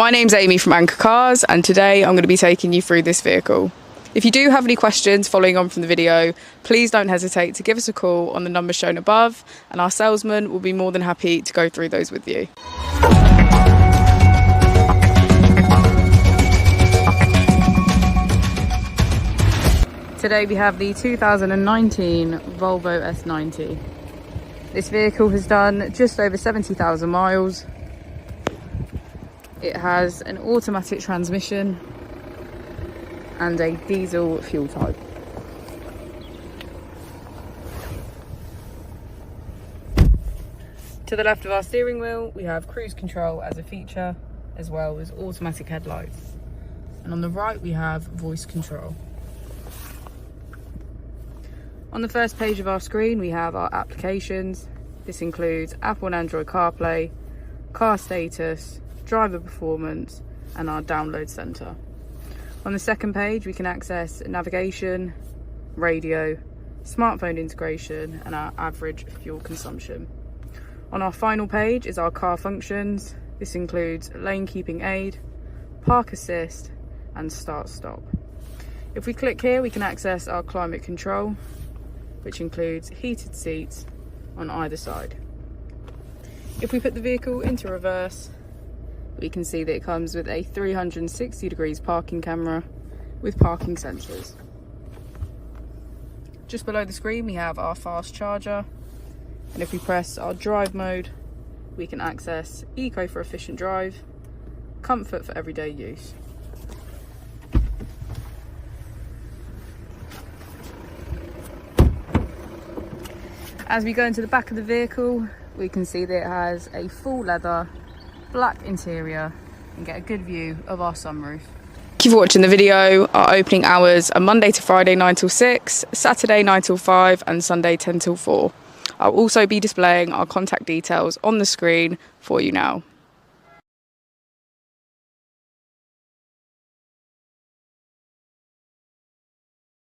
My name's Amy from Anchor Cars, and today I'm going to be taking you through this vehicle. If you do have any questions following on from the video, please don't hesitate to give us a call on the number shown above, and our salesman will be more than happy to go through those with you. Today we have the 2019 Volvo S90. This vehicle has done just over 70,000 miles. It has an automatic transmission and a diesel fuel type. To the left of our steering wheel, we have cruise control as a feature, as well as automatic headlights. And on the right, we have voice control. On the first page of our screen, we have our applications. This includes Apple and Android CarPlay, car status, driver performance, and our download center. On the second page, we can access navigation, radio, smartphone integration, and our average fuel consumption. On our final page is our car functions. This includes lane keeping aid, park assist, and start stop. If we click here, we can access our climate control, which includes heated seats on either side. If we put the vehicle into reverse, we can see that it comes with a 360 degrees parking camera with parking sensors. Just below the screen, we have our fast charger, and if we press our drive mode, we can access eco for efficient drive, comfort for everyday use. As we go into the back of the vehicle, we can see that it has a full leather black interior and get a good view of our sunroof. Thank you for watching the video. Our opening hours are Monday to Friday 9 till 6, Saturday 9 till 5, and Sunday 10 till 4. I'll also be displaying our contact details on the screen for you now.